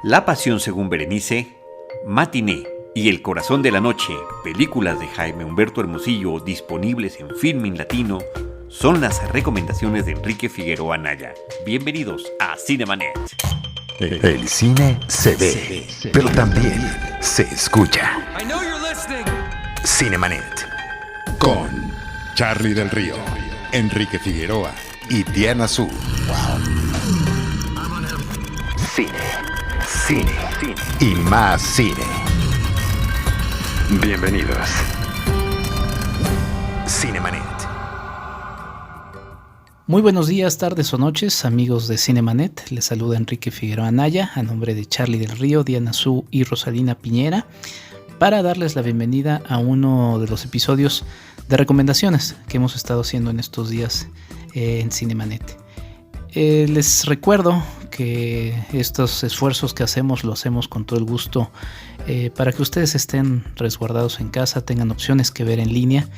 La Pasión según Berenice, Matiné y El Corazón de la Noche, películas de Jaime Humberto Hermosillo disponibles en Filmin Latino, son las recomendaciones de Enrique Figueroa Anaya. Bienvenidos a Cinemanet. El cine se ve, pero también se escucha. Cinemanet, con Charlie del Río, Enrique Figueroa y Diana Su. Cine, cine y más cine. Bienvenidos. Cinemanet. Muy buenos días, tardes o noches, amigos de Cinemanet. Les saluda Enrique Figueroa Anaya, a nombre de Charlie del Río, Diana Su y Rosalina Piñera, para darles la bienvenida a uno de los episodios de recomendaciones que hemos estado haciendo en estos días en Cinemanet. Les recuerdo que estos esfuerzos que hacemos lo hacemos con todo el gusto para que ustedes estén resguardados en casa, tengan opciones que ver en línea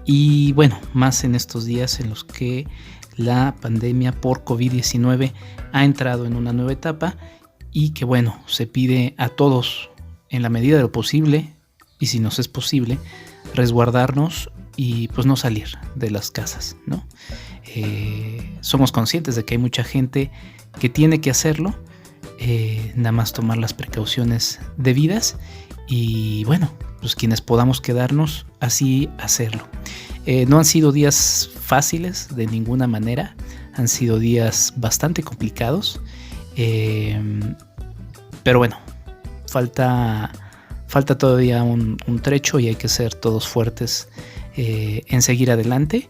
y bueno, más en estos días en los que la pandemia por COVID-19 ha entrado en una nueva etapa y que bueno, se pide a todos en la medida de lo posible y si nos es posible resguardarnos y pues no salir de las casas, ¿no? Somos conscientes de que hay mucha gente que tiene que hacerlo, nada más tomar las precauciones debidas y bueno, pues quienes podamos quedarnos, así hacerlo. No han sido días fáciles de ninguna manera, han sido días bastante complicados, pero bueno, falta todavía un trecho y hay que ser todos fuertes en seguir adelante,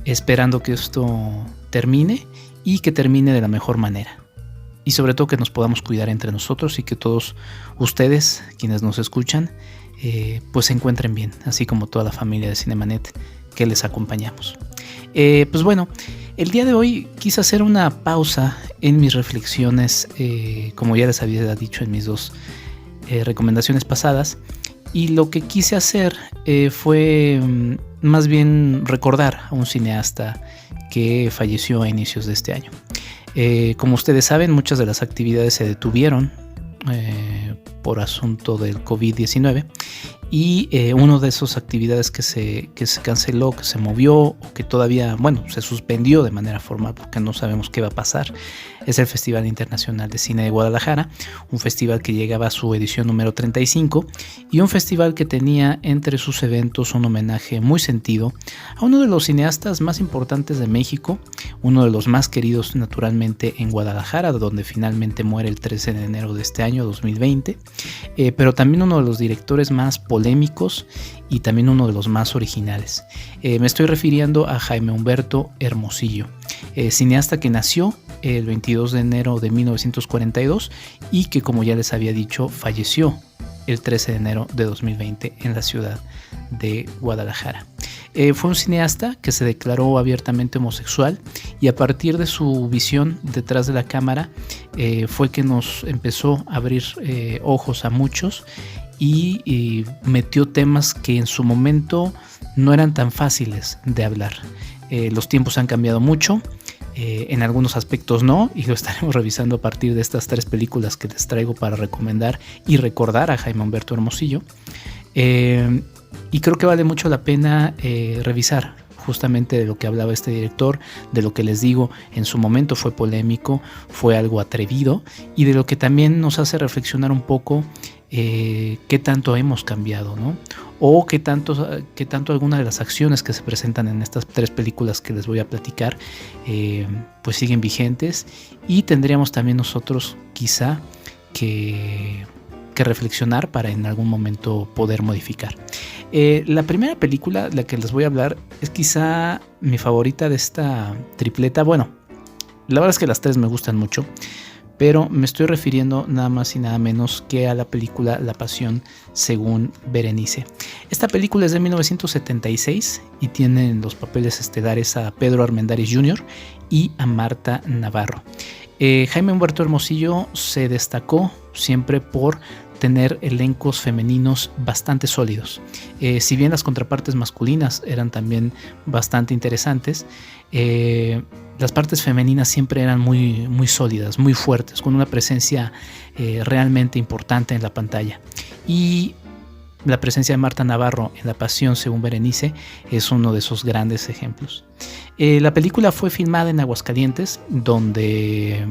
esperando que esto termine y que termine de la mejor manera. Y sobre todo que nos podamos cuidar entre nosotros y que todos ustedes, quienes nos escuchan, pues se encuentren bien, así como toda la familia de Cinemanet que les acompañamos. Pues bueno, el día de hoy quise hacer una pausa en mis reflexiones, como ya les había dicho en mis dos recomendaciones pasadas, y lo que quise hacer fue más bien recordar a un cineasta que falleció a inicios de este año. Como ustedes saben, muchas de las actividades se detuvieron por asunto del COVID-19 y una de esas actividades que se canceló, que se movió o que todavía, bueno, se suspendió de manera formal porque no sabemos qué va a pasar, es el Festival Internacional de Cine de Guadalajara, un festival que llegaba a su edición número 35 y un festival que tenía entre sus eventos un homenaje muy sentido a uno de los cineastas más importantes de México, uno de los más queridos naturalmente en Guadalajara, donde finalmente muere el 13 de enero de este año 2020, pero también uno de los directores más polémicos y también uno de los más originales. Me estoy refiriendo a Jaime Humberto Hermosillo, cineasta que nació el 22 de enero de 1942 y que, como ya les había dicho, falleció el 13 de enero de 2020 en la ciudad de Guadalajara. Fue un cineasta que se declaró abiertamente homosexual y a partir de su visión detrás de la cámara fue que nos empezó a abrir ojos a muchos y metió temas que en su momento no eran tan fáciles de hablar. Los tiempos han cambiado mucho, en algunos aspectos no, y lo estaremos revisando a partir de estas tres películas que les traigo para recomendar y recordar a Jaime Humberto Hermosillo. Y creo que vale mucho la pena revisar justamente de lo que hablaba este director, de lo que les digo, en su momento fue polémico, fue algo atrevido y de lo que también nos hace reflexionar un poco qué tanto hemos cambiado, ¿no? O qué tanto algunas de las acciones que se presentan en estas tres películas que les voy a platicar pues siguen vigentes y tendríamos también nosotros quizá que reflexionar para en algún momento poder modificar. La primera película, la que les voy a hablar, es quizá mi favorita de esta tripleta. Bueno, la verdad es que las tres me gustan mucho, pero me estoy refiriendo nada más y nada menos que a la película La Pasión según Berenice. Esta película es de 1976 y tiene en los papeles estelares a Pedro Armendáriz Jr. y a Marta Navarro. Jaime Humberto Hermosillo se destacó siempre por tener elencos femeninos bastante sólidos. Si bien las contrapartes masculinas eran también bastante interesantes, las partes femeninas siempre eran muy, muy sólidas, muy fuertes, con una presencia realmente importante en la pantalla. Y la presencia de Marta Navarro en La Pasión según Berenice es uno de esos grandes ejemplos. La película fue filmada en Aguascalientes, donde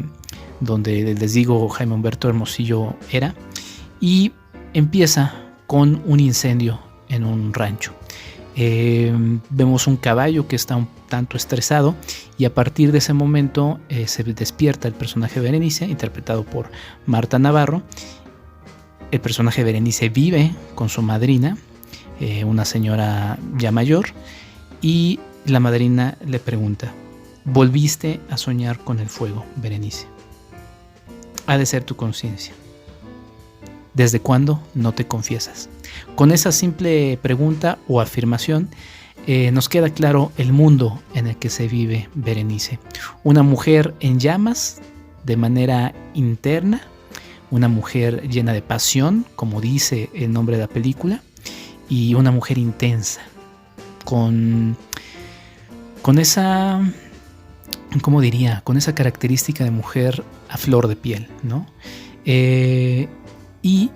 les digo Jaime Humberto Hermosillo era, y empieza con un incendio en un rancho. Vemos un caballo que está un tanto estresado, y a partir de ese momento se despierta el personaje de Berenice, interpretado por Marta Navarro. El personaje de Berenice vive con su madrina, una señora ya mayor, y la madrina le pregunta: ¿volviste a soñar con el fuego, Berenice? Ha de ser tu conciencia. ¿Desde cuándo no te confiesas? Con esa simple pregunta o afirmación nos queda claro el mundo en el que se vive Berenice. Una mujer en llamas de manera interna, una mujer llena de pasión, como dice el nombre de la película, y una mujer intensa, con esa, ¿cómo diría? Con esa característica de mujer a flor de piel, ¿no? Y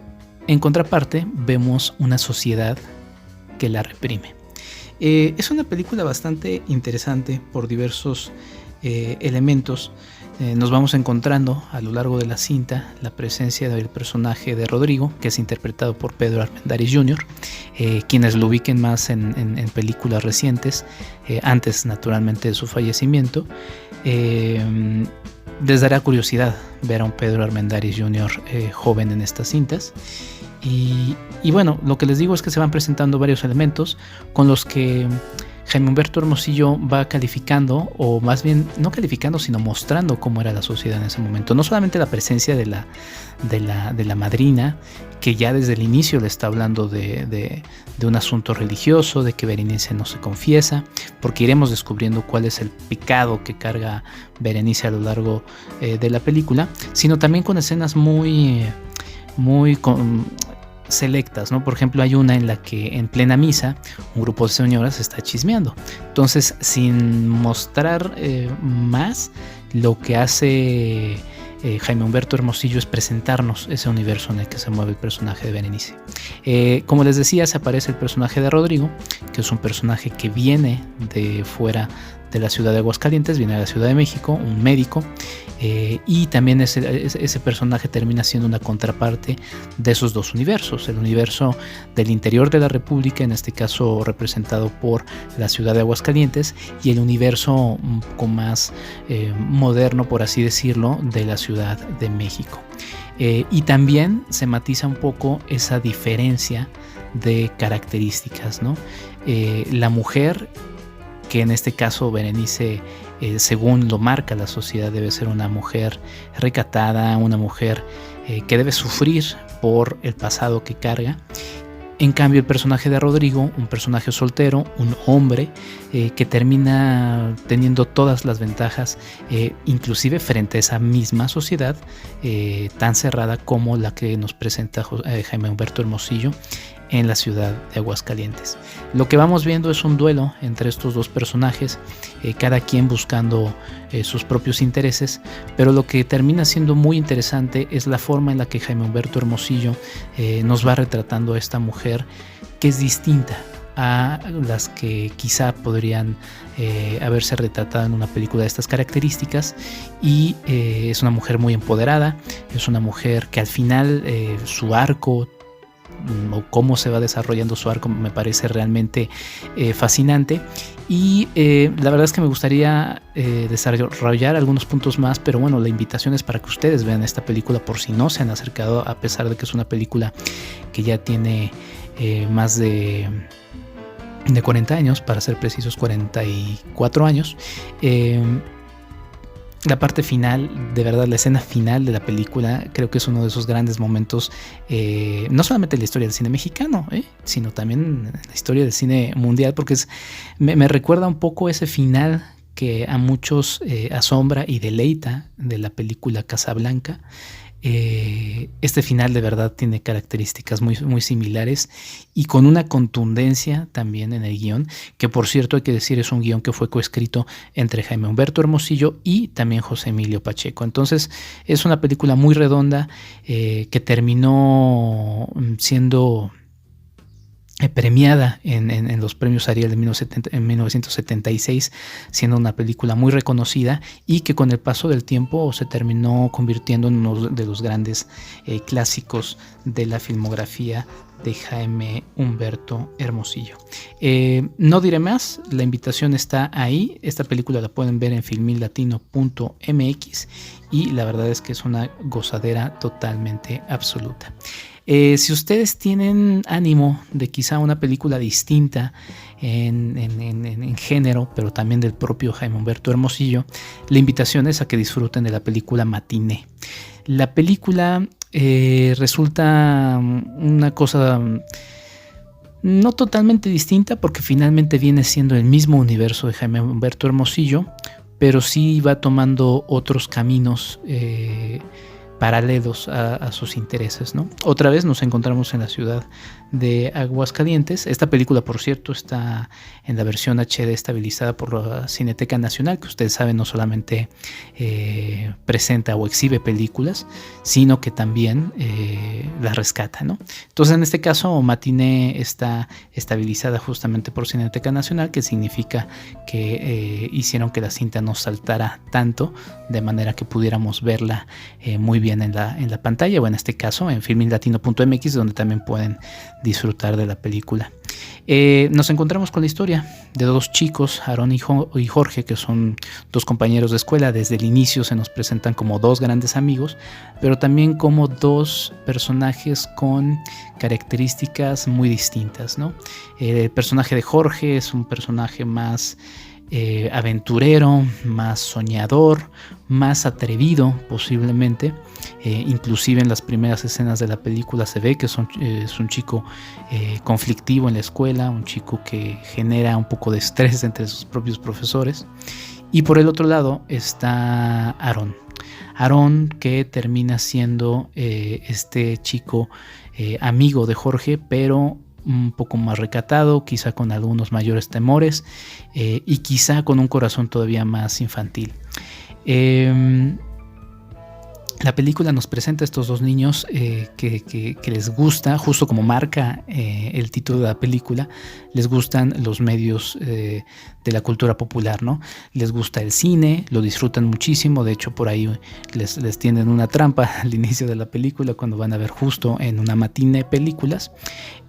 en contraparte vemos una sociedad que la reprime. Es una película bastante interesante por diversos elementos. Nos vamos encontrando a lo largo de la cinta la presencia del personaje de Rodrigo, que es interpretado por Pedro Armendáriz Jr., quienes lo ubiquen más en películas recientes, antes naturalmente de su fallecimiento. Les dará curiosidad ver a un Pedro Armendáriz Jr. Joven en estas cintas. Y bueno, lo que les digo es que se van presentando varios elementos con los que Jaime Humberto Hermosillo va calificando, o más bien no calificando, sino mostrando cómo era la sociedad en ese momento. No solamente la presencia de la madrina, que ya desde el inicio le está hablando de un asunto religioso, de que Berenice no se confiesa, porque iremos descubriendo cuál es el pecado que carga Berenice a lo largo de la película, sino también con escenas muy selectas, ¿no? Por ejemplo, hay una en la que en plena misa un grupo de señoras está chismeando. Entonces, sin mostrar más, lo que hace Jaime Humberto Hermosillo es presentarnos ese universo en el que se mueve el personaje de Berenice. Como les decía, se aparece el personaje de Rodrigo, que es un personaje que viene de fuera de la ciudad de Aguascalientes, viene de la Ciudad de México, un médico, y también ese personaje termina siendo una contraparte de esos dos universos, el universo del interior de la República, en este caso representado por la ciudad de Aguascalientes, y el universo un poco más moderno, por así decirlo, de la Ciudad de México. Y también se matiza un poco esa diferencia de características, ¿no? La mujer, que en este caso Berenice, según lo marca la sociedad, debe ser una mujer recatada, una mujer que debe sufrir por el pasado que carga. En cambio, el personaje de Rodrigo, un personaje soltero, un hombre que termina teniendo todas las ventajas, inclusive frente a esa misma sociedad tan cerrada como la que nos presenta Jaime Humberto Hermosillo en la ciudad de Aguascalientes. Lo que vamos viendo es un duelo entre estos dos personajes, cada quien buscando sus propios intereses, pero lo que termina siendo muy interesante es la forma en la que Jaime Humberto Hermosillo nos va retratando a esta mujer, que es distinta a las que quizá podrían haberse retratado en una película de estas características, y es una mujer muy empoderada, es una mujer que al final su arco, o cómo se va desarrollando su arco, me parece realmente fascinante. Y la verdad es que me gustaría desarrollar algunos puntos más, pero bueno, la invitación es para que ustedes vean esta película por si no se han acercado, a pesar de que es una película que ya tiene más de 40 años, para ser precisos 44 años. La parte final, de verdad, la escena final de la película, creo que es uno de esos grandes momentos, no solamente en la historia del cine mexicano, sino también en la historia del cine mundial, porque me recuerda un poco ese final que a muchos asombra y deleita de la película Casablanca, este final de verdad tiene características muy, muy similares y con una contundencia también en el guión, que por cierto hay que decir es un guión que fue coescrito entre Jaime Humberto Hermosillo y también José Emilio Pacheco. Entonces es una película muy redonda que terminó siendo premiada en los premios Ariel de 1976, siendo una película muy reconocida y que con el paso del tiempo se terminó convirtiendo en uno de los grandes clásicos de la filmografía de Jaime Humberto Hermosillo. No diré más, la invitación está ahí. Esta película la pueden ver en filminlatino.mx y la verdad es que es una gozadera totalmente absoluta. Si ustedes tienen ánimo de quizá una película distinta en género, pero también del propio Jaime Humberto Hermosillo, la invitación es a que disfruten de la película Matiné. La película resulta una cosa no totalmente distinta porque finalmente viene siendo el mismo universo de Jaime Humberto Hermosillo, pero sí va tomando otros caminos paralelos a sus intereses, ¿no? Otra vez nos encontramos en la ciudad de Aguascalientes. Esta película, por cierto, está en la versión HD estabilizada por la Cineteca Nacional, que ustedes saben no solamente presenta o exhibe películas, sino que también las rescata, ¿no? Entonces, en este caso, Matiné está estabilizada justamente por Cineteca Nacional, que significa que hicieron que la cinta no saltara tanto, de manera que pudiéramos verla muy bien en la pantalla, o en este caso en filminlatino.mx, donde también pueden disfrutar de la película. Nos encontramos con la historia de dos chicos, Aarón y Jorge, que son dos compañeros de escuela. Desde el inicio se nos presentan como dos grandes amigos, pero también como dos personajes con características muy distintas, ¿no? El personaje de Jorge es un personaje más aventurero, más soñador, más atrevido posiblemente. Inclusive en las primeras escenas de la película se ve que es un chico conflictivo en la escuela, un chico que genera un poco de estrés entre sus propios profesores. Y por el otro lado está Aarón, que termina siendo este chico amigo de Jorge, pero un poco más recatado, quizá con algunos mayores temores y quizá con un corazón todavía más infantil. La película nos presenta a estos dos niños que les gusta, justo como marca el título de la película, les gustan los medios de la cultura popular, ¿no? Les gusta el cine, lo disfrutan muchísimo. De hecho, por ahí les tienden una trampa al inicio de la película cuando van a ver justo en una matiné películas.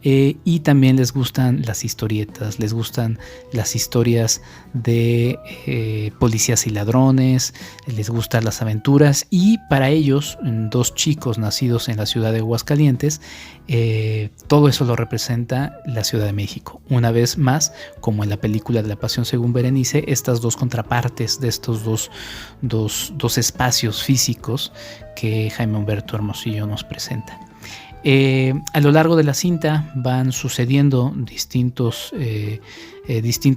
Y también les gustan las historietas, les gustan las historias de policías y ladrones, les gustan las aventuras, y para ellos, dos chicos nacidos en la ciudad de Aguascalientes, todo eso lo representa la Ciudad de México. Una vez más, como en la película de La Pasión según Berenice, estas dos contrapartes de estos dos espacios físicos que Jaime Humberto Hermosillo nos presenta. A lo largo de la cinta van sucediendo distintos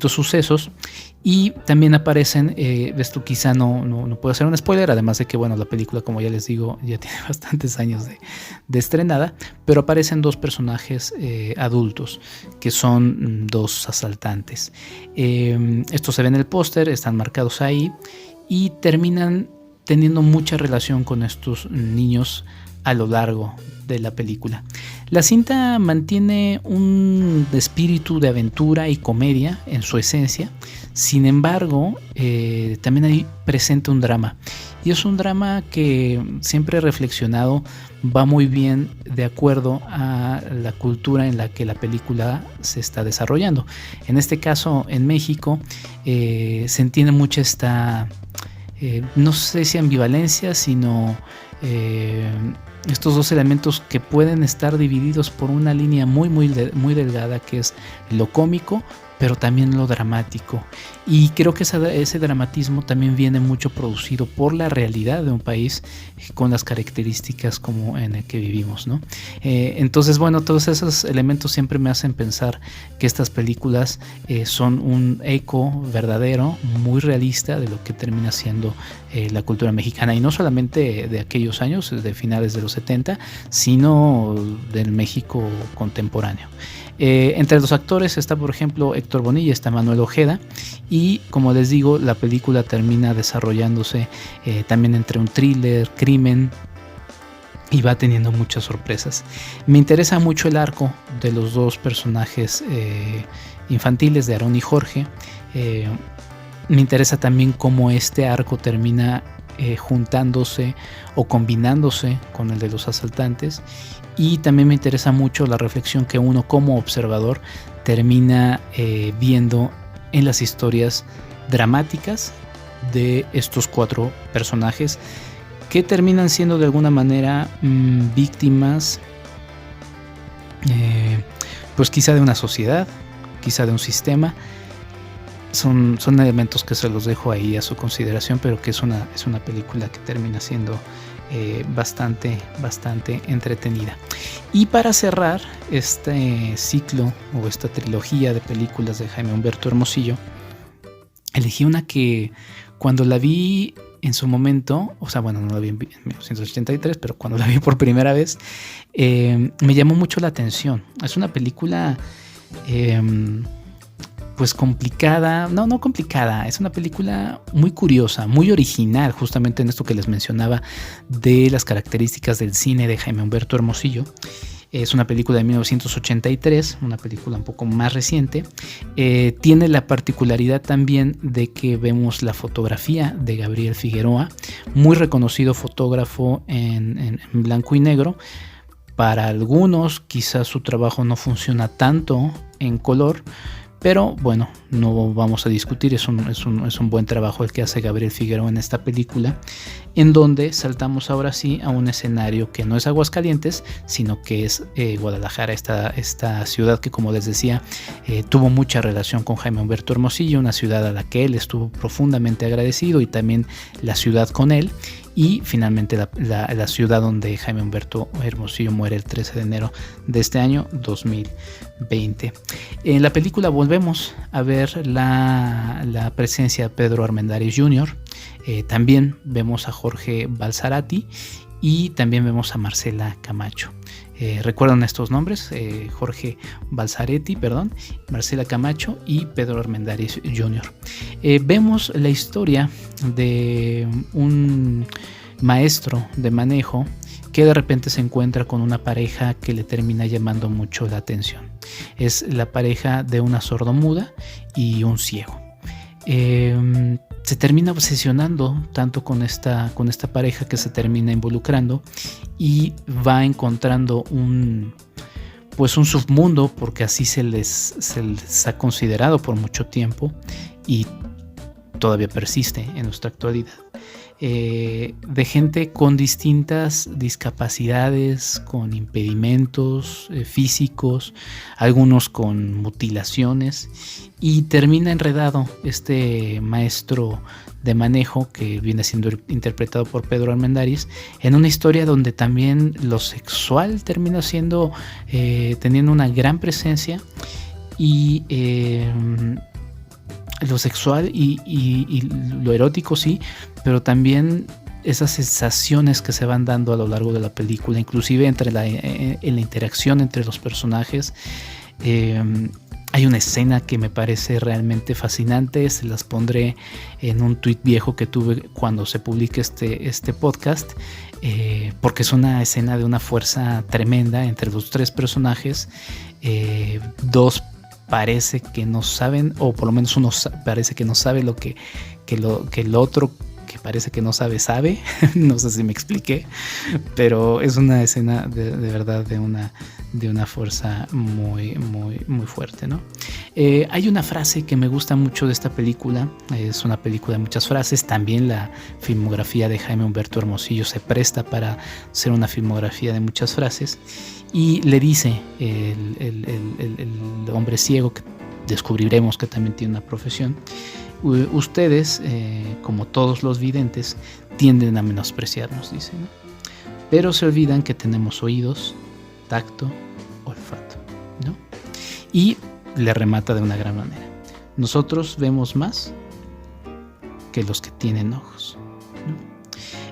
sucesos, y también aparecen, esto quizá no puedo hacer un spoiler, además de que bueno, la película, como ya les digo, ya tiene bastantes años de estrenada, pero aparecen dos personajes adultos que son dos asaltantes. Esto se ve en el póster, están marcados ahí y terminan teniendo mucha relación con estos niños a lo largo de la película. La cinta mantiene un espíritu de aventura y comedia en su esencia. Sin embargo, también hay presente un drama, y es un drama que, siempre he reflexionado, va muy bien de acuerdo a la cultura en la que la película se está desarrollando. En este caso, en México, se entiende mucho esta no sé si ambivalencia, sino estos dos elementos que pueden estar divididos por una línea muy delgada, que es lo cómico pero también lo dramático. Y creo que ese dramatismo también viene mucho producido por la realidad de un país con las características como en el que vivimos, ¿no? Entonces, bueno, todos esos elementos siempre me hacen pensar que estas películas son un eco verdadero, muy realista de lo que termina siendo la cultura mexicana, y no solamente de aquellos años, de finales de los 70, sino del México contemporáneo. Entre los actores está, por ejemplo, Héctor Bonilla, está Manuel Ojeda, y como les digo, la película termina desarrollándose también entre un thriller, crimen, y va teniendo muchas sorpresas. Me interesa mucho el arco de los dos personajes infantiles, de Aarón y Jorge. Me interesa también cómo este arco termina juntándose o combinándose con el de los asaltantes, y también me interesa mucho la reflexión que uno como observador termina viendo en las historias dramáticas de estos 4 personajes que terminan siendo de alguna manera víctimas, pues quizá de una sociedad, quizá de un sistema. Son elementos que se los dejo ahí a su consideración, pero que es una película que termina siendo bastante entretenida. Y para cerrar este ciclo o esta trilogía de películas de Jaime Humberto Hermosillo, elegí una que cuando la vi en su momento, o sea, bueno, no la vi en 1983, pero cuando la vi por primera vez, me llamó mucho la atención. Es una película pues complicada, no complicada, es una película muy curiosa, muy original, justamente en esto que les mencionaba de las características del cine de Jaime Humberto Hermosillo. Es una película de 1983, una película un poco más reciente. Tiene la particularidad también de que vemos la fotografía de Gabriel Figueroa, muy reconocido fotógrafo en blanco y negro. Para algunos quizás su trabajo no funciona tanto en color, pero bueno, no vamos a discutir, es un buen trabajo el que hace Gabriel Figueroa en esta película, en donde saltamos ahora sí a un escenario que no es Aguascalientes, sino que es Guadalajara, esta ciudad que, como les decía, tuvo mucha relación con Jaime Humberto Hermosillo, una ciudad a la que él estuvo profundamente agradecido, y también la ciudad con él. Y finalmente la ciudad donde Jaime Humberto Hermosillo muere el 13 de enero de este año 2020. En la película volvemos a ver la presencia de Pedro Armendáriz Jr., también vemos a Jorge Balsarati y también vemos a Marcela Camacho. ¿Recuerdan estos nombres? Jorge Balsaretti, Marcela Camacho y Pedro Armendáriz Jr. Vemos la historia de un maestro de manejo que de repente se encuentra con una pareja que le termina llamando mucho la atención. Es la pareja de una sordomuda y un ciego. Se termina obsesionando tanto con esta pareja que se termina involucrando y va encontrando un submundo, porque así se les ha considerado por mucho tiempo y todavía persiste en nuestra actualidad, de gente con distintas discapacidades, con impedimentos físicos, algunos con mutilaciones, y termina enredado este maestro de manejo, que viene siendo interpretado por Pedro Armendáriz, en una historia donde también lo sexual termina siendo teniendo una gran presencia, y lo sexual y lo erótico sí, pero también esas sensaciones que se van dando a lo largo de la película, inclusive en la interacción entre los personajes. Hay una escena que me parece realmente fascinante, se las pondré en un tuit viejo que tuve cuando se publique este podcast, porque es una escena de una fuerza tremenda entre los 3 personajes. Dos parece que no saben, o por lo menos uno parece que no sabe lo que el otro, que parece que no sabe. No sé si me expliqué, pero es una escena de verdad de una fuerza muy, muy, muy fuerte, ¿no? Hay una frase que me gusta mucho de esta película. Es una película de muchas frases. También la filmografía de Jaime Humberto Hermosillo se presta para ser una filmografía de muchas frases. Y le dice el hombre ciego, que descubriremos que también tiene una profesión, ustedes, como todos los videntes, tienden a menospreciarnos, dice, ¿no? Pero se olvidan que tenemos oídos, tacto, olfato, ¿no? Y le remata de una gran manera: nosotros vemos más que los que tienen ojos, ¿no?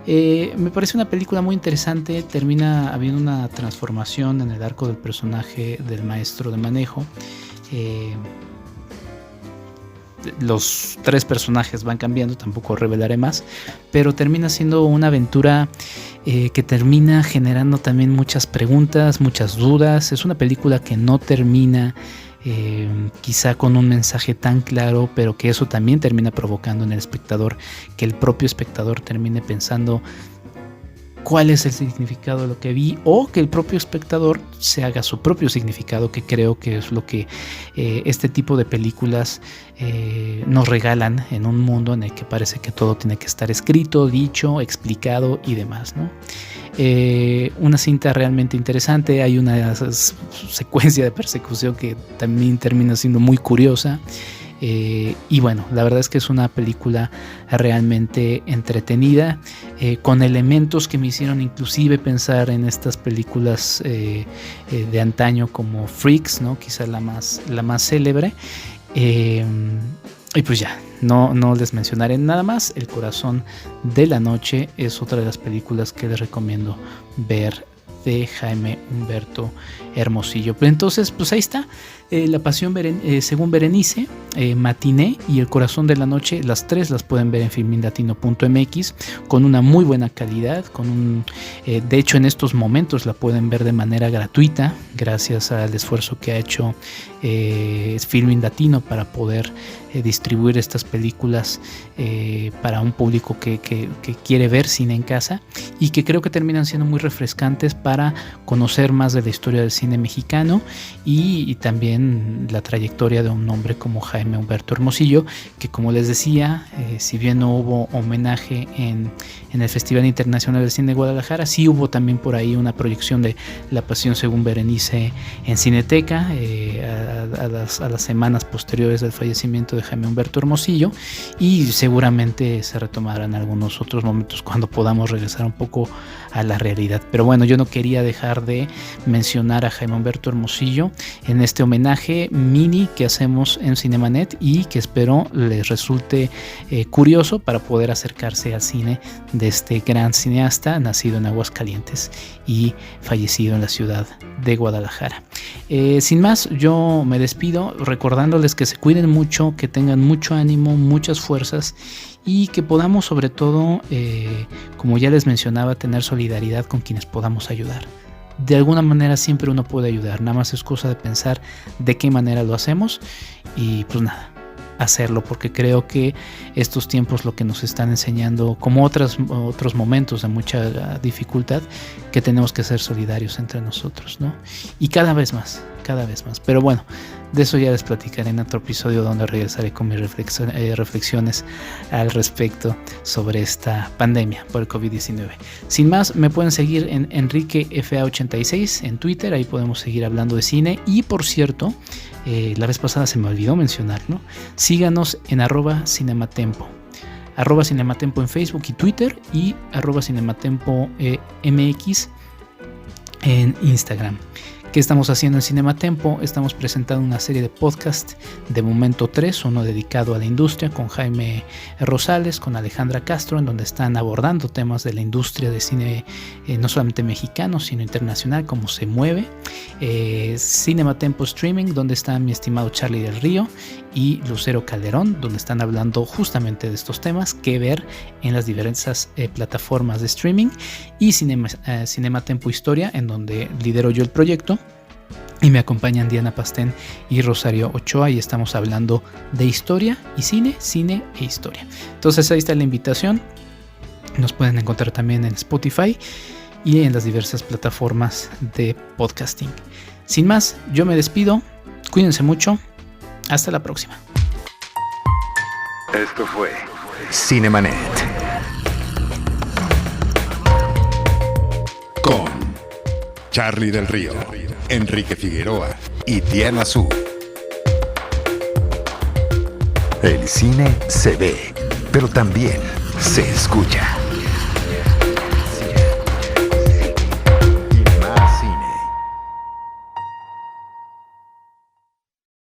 Me parece una película muy interesante. Termina habiendo una transformación en el arco del personaje del maestro de manejo. Los 3 personajes van cambiando, tampoco revelaré más, pero termina siendo una aventura que termina generando también muchas preguntas, muchas dudas. Es una película que no termina quizá con un mensaje tan claro, pero que eso también termina provocando en el espectador que el propio espectador termine pensando cuál es el significado de lo que vi, o que el propio espectador se haga su propio significado, que creo que es lo que este tipo de películas nos regalan en un mundo en el que parece que todo tiene que estar escrito, dicho, explicado y demás, ¿no? Una cinta realmente interesante. Hay una secuencia de persecución que también termina siendo muy curiosa. Y bueno, la verdad es que es una película realmente entretenida, con elementos que me hicieron inclusive pensar en estas películas de antaño como Freaks, ¿no? Quizá la más célebre. Y pues ya, no les mencionaré nada más. El corazón de la noche es otra de las películas que les recomiendo ver de Jaime Humberto Hermosillo. Pero entonces, pues ahí está. La Pasión según Berenice, Matiné y El Corazón de la Noche, las 3 las pueden ver en filminlatino.mx con una muy buena calidad, de hecho en estos momentos la pueden ver de manera gratuita gracias al esfuerzo que ha hecho Filmin Latino para poder distribuir estas películas para un público que quiere ver cine en casa, y que creo que terminan siendo muy refrescantes para conocer más de la historia del cine mexicano y también la trayectoria de un hombre como Jaime Humberto Hermosillo, que, como les decía, si bien no hubo homenaje en el Festival Internacional del Cine de Guadalajara, sí hubo también por ahí una proyección de La Pasión según Berenice en Cineteca a las semanas posteriores del fallecimiento de Jaime Humberto Hermosillo, y seguramente se retomarán algunos otros momentos cuando podamos regresar un poco a la realidad. Pero bueno, yo no quería dejar de mencionar a Jaime Humberto Hermosillo en este homenaje mini que hacemos en Cinemanet, y que espero les resulte curioso para poder acercarse al cine de este gran cineasta, nacido en Aguascalientes y fallecido en la ciudad de Guadalajara. Sin más, yo me despido recordándoles que se cuiden mucho, que tengan mucho ánimo, muchas fuerzas, y que podamos, sobre todo, como ya les mencionaba, tener solidaridad con quienes podamos ayudar. De alguna manera siempre uno puede ayudar, nada más es cosa de pensar de qué manera lo hacemos, y pues nada, hacerlo, porque creo que estos tiempos lo que nos están enseñando, como otros momentos de mucha dificultad, que tenemos que ser solidarios entre nosotros, ¿no? Y cada vez más. Pero bueno, de eso ya les platicaré en otro episodio, donde regresaré con mis reflexiones al respecto sobre esta pandemia por el COVID-19. Sin más, me pueden seguir en EnriqueFA86 en Twitter, ahí podemos seguir hablando de cine. Y por cierto, la vez pasada se me olvidó mencionar, ¿no? Síganos en @cinematempo. @cinematempo en Facebook y Twitter, y @cinematempo MX en Instagram. ¿Qué estamos haciendo en Cinematempo? Estamos presentando una serie de podcasts, de momento 3, uno dedicado a la industria con Jaime Rosales, con Alejandra Castro, en donde están abordando temas de la industria de cine, no solamente mexicano, sino internacional, cómo se mueve. Cinematempo Streaming, donde están mi estimado Charlie del Río y Lucero Calderón, donde están hablando justamente de estos temas que ver en las diversas plataformas de streaming. Y Cinematempo Historia, en donde lidero yo el proyecto, y me acompañan Diana Pastén y Rosario Ochoa, y estamos hablando de historia y cine e historia. Entonces ahí está la invitación. Nos pueden encontrar también en Spotify y en las diversas plataformas de podcasting. Sin más, yo me despido. Cuídense mucho. Hasta la próxima. Esto fue Cinemanet con Charlie del Río, Enrique Figueroa y Diana Su. El cine se ve, pero también se escucha.